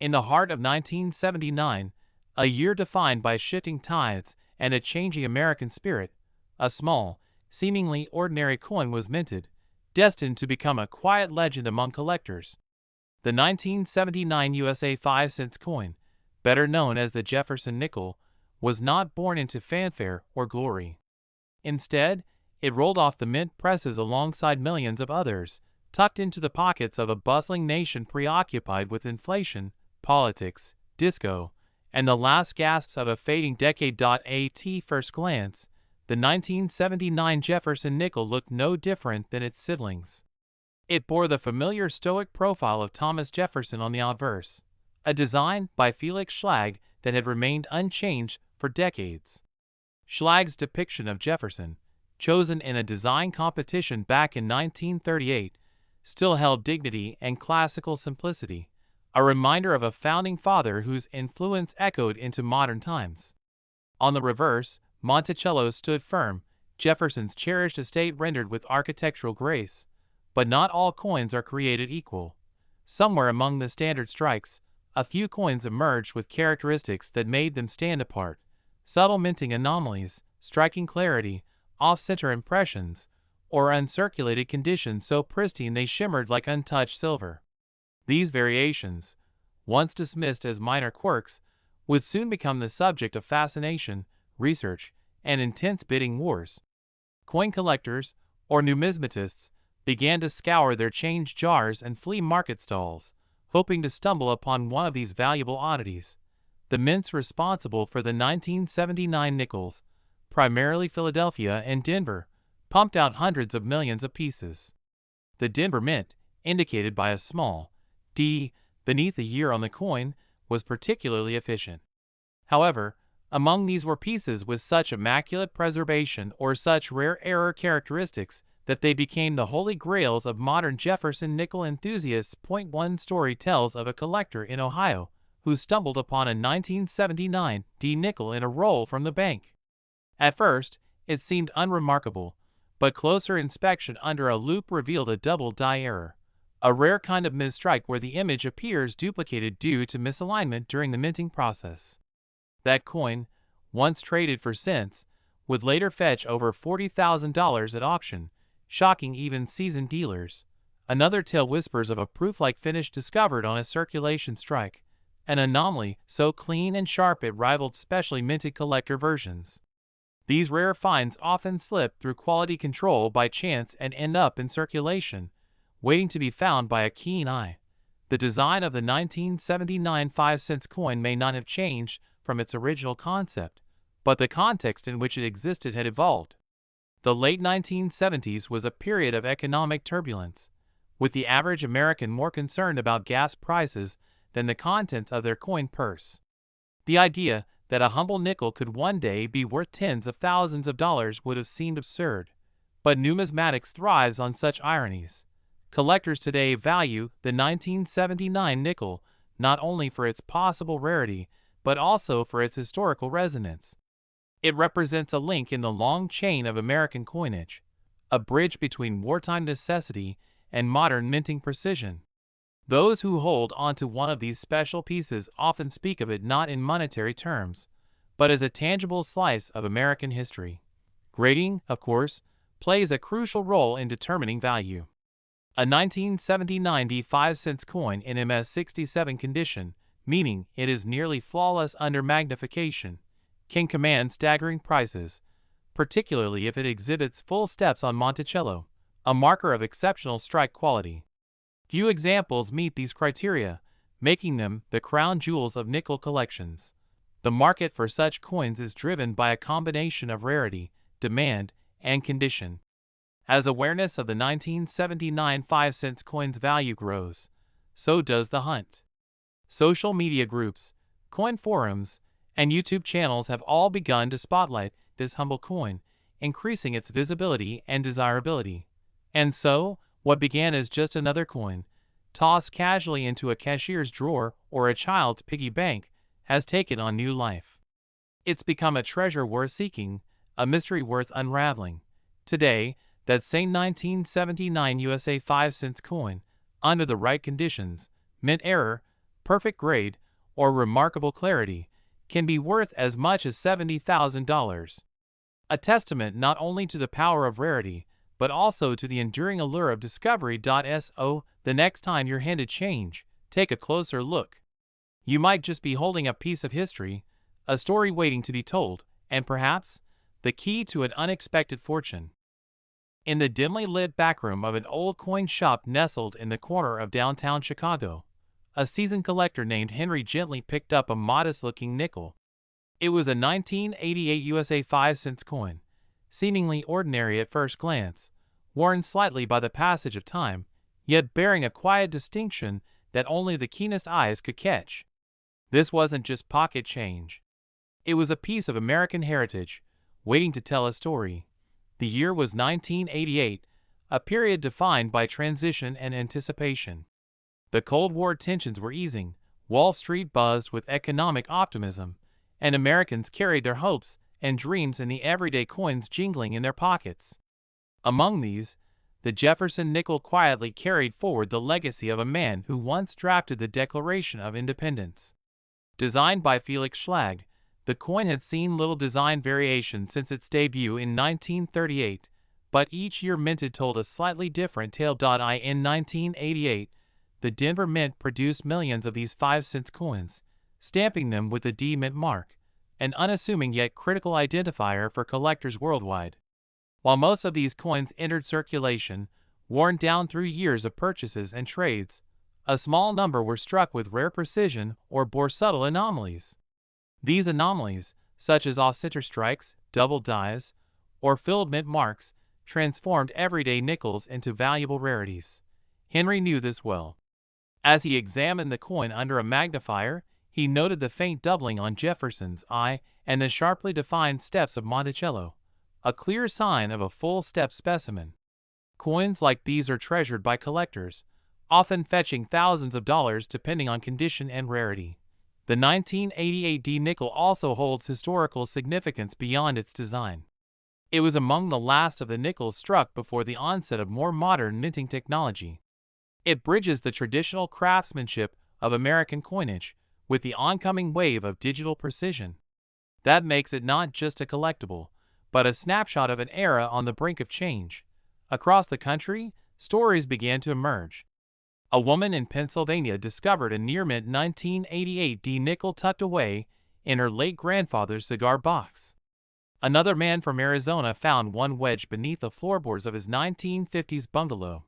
In the heart of 1979, a year defined by shifting tides and a changing American spirit, a small, seemingly ordinary coin was minted, destined to become a quiet legend among collectors. The 1979 USA 5-cent coin, better known as the Jefferson Nickel, was not born into fanfare or glory. Instead, it rolled off the mint presses alongside millions of others, tucked into the pockets of a bustling nation preoccupied with inflation, politics, disco, and the last gasps of a fading decade. At first glance, the 1979 Jefferson Nickel looked no different than its siblings. It bore the familiar stoic profile of Thomas Jefferson on the obverse, a design by Felix Schlag that had remained unchanged for decades. Schlag's depiction of Jefferson, chosen in a design competition back in 1938, still held dignity and classical simplicity, a reminder of a founding father whose influence echoed into modern times. On the reverse, Monticello stood firm, Jefferson's cherished estate rendered with architectural grace. But not all coins are created equal. Somewhere among the standard strikes, a few coins emerged with characteristics that made them stand apart: subtle minting anomalies, striking clarity, off-center impressions, or uncirculated conditions so pristine they shimmered like untouched silver. These variations, once dismissed as minor quirks, would soon become the subject of fascination, research, and intense bidding wars. Coin collectors, or numismatists, began to scour their change jars and flea market stalls, hoping to stumble upon one of these valuable oddities. The mints responsible for the 1979 nickels, primarily Philadelphia and Denver, pumped out hundreds of millions of pieces. The Denver Mint, indicated by a small D beneath the year on the coin, was particularly efficient. However, among these were pieces with such immaculate preservation or such rare error characteristics that they became the holy grails of modern Jefferson nickel enthusiasts. One story tells of a collector in Ohio who stumbled upon a 1979 D nickel in a roll from the bank. At first, it seemed unremarkable, but closer inspection under a loupe revealed a double die error, a rare kind of misstrike where the image appears duplicated due to misalignment during the minting process. That coin, once traded for cents, would later fetch over $40,000 at auction, shocking even seasoned dealers. Another tale whispers of a proof-like finish discovered on a circulation strike, an anomaly so clean and sharp it rivaled specially minted collector versions. These rare finds often slip through quality control by chance and end up in circulation, waiting to be found by a keen eye. The design of the 1979 5-cent coin may not have changed from its original concept, but the context in which it existed had evolved. The late 1970s was a period of economic turbulence, with the average American more concerned about gas prices than the contents of their coin purse. The idea that a humble nickel could one day be worth tens of thousands of dollars would have seemed absurd, but numismatics thrives on such ironies. Collectors today value the 1979 nickel not only for its possible rarity, but also for its historical resonance. It represents a link in the long chain of American coinage, a bridge between wartime necessity and modern minting precision. Those who hold onto one of these special pieces often speak of it not in monetary terms, but as a tangible slice of American history. Grading, of course, plays a crucial role in determining value. A 1979 D5 coin in MS-67 condition, meaning it is nearly flawless under magnification, can command staggering prices, particularly if it exhibits full steps on Monticello, a marker of exceptional strike quality. Few examples meet these criteria, making them the crown jewels of nickel collections. The market for such coins is driven by a combination of rarity, demand, and condition. As awareness of the 1979 5-cent coin's value grows, so does the hunt. Social media groups, coin forums, and YouTube channels have all begun to spotlight this humble coin, increasing its visibility and desirability. And so, what began as just another coin, tossed casually into a cashier's drawer or a child's piggy bank, has taken on new life. It's become a treasure worth seeking, a mystery worth unraveling. Today, that same 1979 USA 5-cent coin, under the right conditions, mint error, perfect grade, or remarkable clarity, can be worth as much as $70,000. A testament not only to the power of rarity, but also to the enduring allure of discovery. So, the next time you're handed change, take a closer look. You might just be holding a piece of history, a story waiting to be told, and perhaps, the key to an unexpected fortune. In the dimly lit backroom of an old coin shop nestled in the corner of downtown Chicago, a seasoned collector named Henry gently picked up a modest-looking nickel. It was a 1988 USA 5-cent coin, seemingly ordinary at first glance, worn slightly by the passage of time, yet bearing a quiet distinction that only the keenest eyes could catch. This wasn't just pocket change. It was a piece of American heritage, waiting to tell a story. The year was 1988, a period defined by transition and anticipation. The Cold War tensions were easing, Wall Street buzzed with economic optimism, and Americans carried their hopes and dreams in the everyday coins jingling in their pockets. Among these, the Jefferson Nickel quietly carried forward the legacy of a man who once drafted the Declaration of Independence. Designed by Felix Schlag, the coin had seen little design variation since its debut in 1938, but each year minted told a slightly different tale. In 1988, the Denver Mint produced millions of these 5-cent coins, stamping them with the D Mint mark, an unassuming yet critical identifier for collectors worldwide. While most of these coins entered circulation, worn down through years of purchases and trades, a small number were struck with rare precision or bore subtle anomalies. These anomalies, such as off-center strikes, double dies, or filled mint marks, transformed everyday nickels into valuable rarities. Henry knew this well. As he examined the coin under a magnifier, he noted the faint doubling on Jefferson's eye and the sharply defined steps of Monticello, a clear sign of a full-step specimen. Coins like these are treasured by collectors, often fetching thousands of dollars depending on condition and rarity. The 1988 D nickel also holds historical significance beyond its design. It was among the last of the nickels struck before the onset of more modern minting technology. It bridges the traditional craftsmanship of American coinage with the oncoming wave of digital precision. That makes it not just a collectible, but a snapshot of an era on the brink of change. Across the country, stories began to emerge. A woman in Pennsylvania discovered a near-mint 1988 D nickel tucked away in her late grandfather's cigar box. Another man from Arizona found one wedged beneath the floorboards of his 1950s bungalow.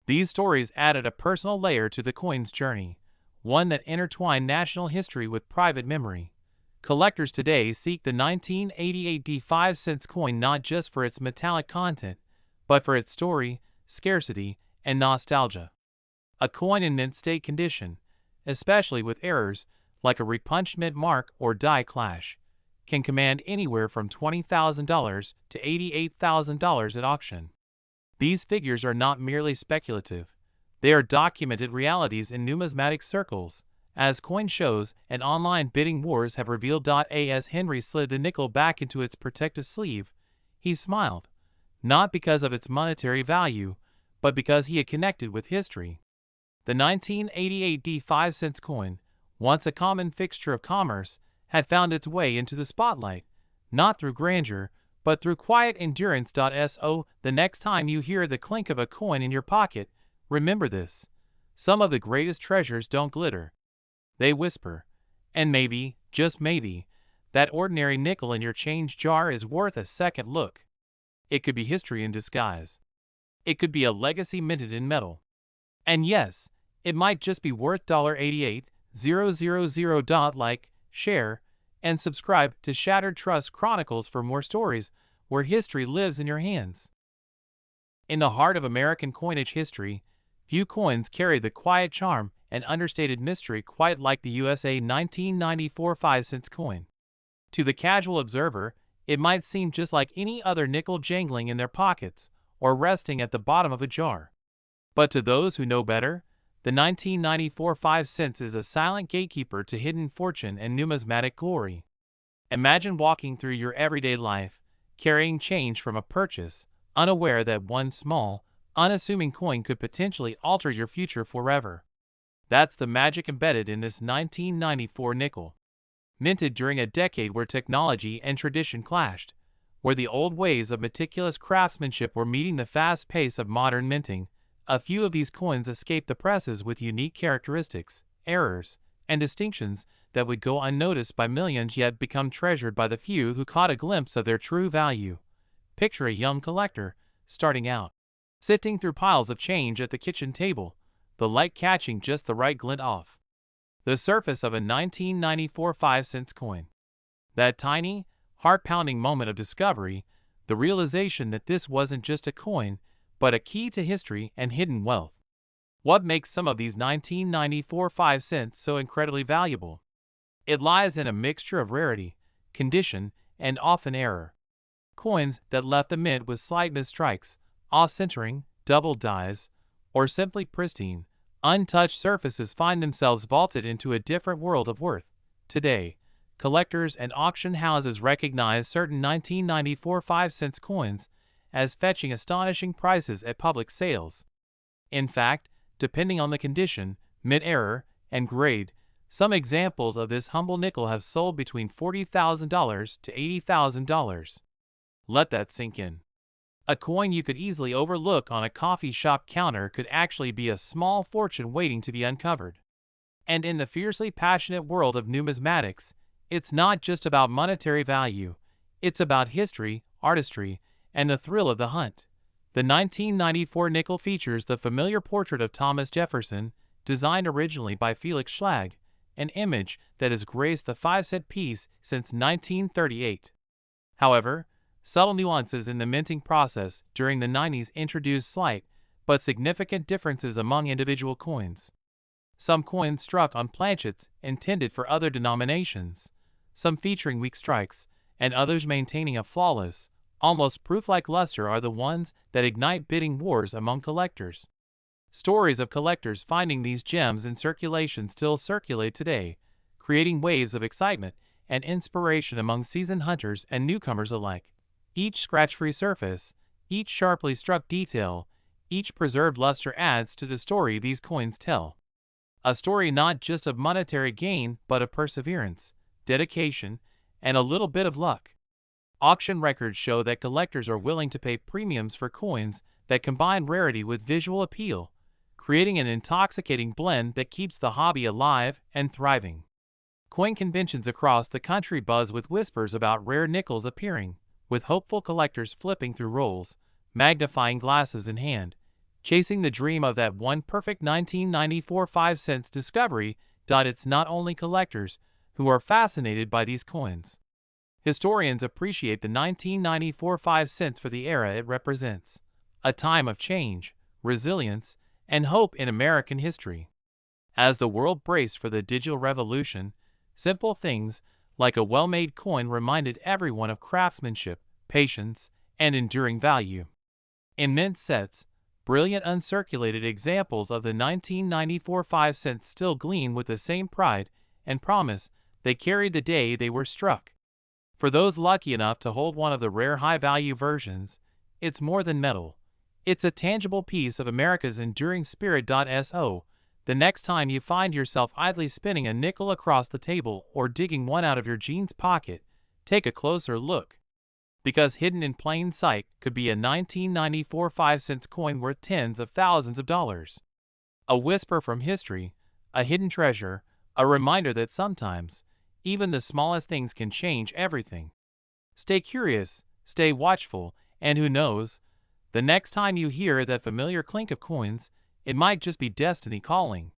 These stories added a personal layer to the coin's journey, one that intertwined national history with private memory. Collectors today seek the 1988 D 5-cent coin not just for its metallic content, but for its story, scarcity, and nostalgia. A coin in mint state condition, especially with errors like a repunched mint mark or die clash, can command anywhere from $20,000 to $88,000 at auction. These figures are not merely speculative. They are documented realities in numismatic circles, as coin shows and online bidding wars have revealed. As Henry slid the nickel back into its protective sleeve, he smiled, not because of its monetary value, but because he had connected with history. The 1988 D 5-cent coin, once a common fixture of commerce, had found its way into the spotlight, not through grandeur, but through quiet endurance. So, the next time you hear the clink of a coin in your pocket, remember this: some of the greatest treasures don't glitter. They whisper. And maybe, just maybe, that ordinary nickel in your change jar is worth a second look. It could be history in disguise. It could be a legacy minted in metal. And yes, it might just be worth $88,000. Like, share, and subscribe to Shattered Trust Chronicles for more stories where history lives in your hands. In the heart of American coinage history, few coins carry the quiet charm and understated mystery quite like the USA 1994 5-cent coin. To the casual observer, it might seem just like any other nickel jangling in their pockets or resting at the bottom of a jar. But to those who know better, the 1994 5 cents is a silent gatekeeper to hidden fortune and numismatic glory. Imagine walking through your everyday life, carrying change from a purchase, unaware that one small, unassuming coin could potentially alter your future forever. That's the magic embedded in this 1994 nickel. Minted during a decade where technology and tradition clashed, where the old ways of meticulous craftsmanship were meeting the fast pace of modern minting. A few of these coins escaped the presses with unique characteristics, errors, and distinctions that would go unnoticed by millions yet become treasured by the few who caught a glimpse of their true value. Picture a young collector, starting out, sifting through piles of change at the kitchen table, the light catching just the right glint off the surface of a 1994 5-cent coin. That tiny, heart-pounding moment of discovery, the realization that this wasn't just a coin, but a key to history and hidden wealth. What makes some of these 1994 5 cents so incredibly valuable? It lies in a mixture of rarity, condition, and often error. Coins that left the mint with slight misstrikes, off-centering, double dies, or simply pristine, untouched surfaces find themselves vaulted into a different world of worth. Today, collectors and auction houses recognize certain 1994 5-cent coins as fetching astonishing prices at public sales. In fact, depending on the condition, mint error, and grade, some examples of this humble nickel have sold between $40,000 to $80,000. Let that sink in. A coin you could easily overlook on a coffee shop counter could actually be a small fortune waiting to be uncovered. And in the fiercely passionate world of numismatics, it's not just about monetary value, it's about history, artistry, and the thrill of the hunt. The 1994 nickel features the familiar portrait of Thomas Jefferson, designed originally by Felix Schlag, an image that has graced the 5-cent piece since 1938. However, subtle nuances in the minting process during the 90s introduced slight but significant differences among individual coins. Some coins struck on planchets intended for other denominations, some featuring weak strikes, and others maintaining a flawless, almost proof-like luster are the ones that ignite bidding wars among collectors. Stories of collectors finding these gems in circulation still circulate today, creating waves of excitement and inspiration among seasoned hunters and newcomers alike. Each scratch-free surface, each sharply struck detail, each preserved luster adds to the story these coins tell. A story not just of monetary gain but of perseverance, dedication, and a little bit of luck. Auction records show that collectors are willing to pay premiums for coins that combine rarity with visual appeal, creating an intoxicating blend that keeps the hobby alive and thriving. Coin conventions across the country buzz with whispers about rare nickels appearing, with hopeful collectors flipping through rolls, magnifying glasses in hand, chasing the dream of that one perfect 1994 5-cent discovery. It's not only collectors who are fascinated by these coins. Historians appreciate the 1994 5 cents for the era it represents, a time of change, resilience, and hope in American history. As the world braced for the digital revolution, simple things like a well-made coin reminded everyone of craftsmanship, patience, and enduring value. In mint sets, brilliant uncirculated examples of the 1994 5 cents still gleam with the same pride and promise they carried the day they were struck. For those lucky enough to hold one of the rare high-value versions, it's more than metal. It's a tangible piece of America's enduring spirit. So, the next time you find yourself idly spinning a nickel across the table or digging one out of your jeans pocket, take a closer look. Because hidden in plain sight could be a 1994 5-cent coin worth tens of thousands of dollars. A whisper from history, a hidden treasure, a reminder that sometimes, even the smallest things can change everything. Stay curious, stay watchful, and who knows, the next time you hear that familiar clink of coins, it might just be destiny calling.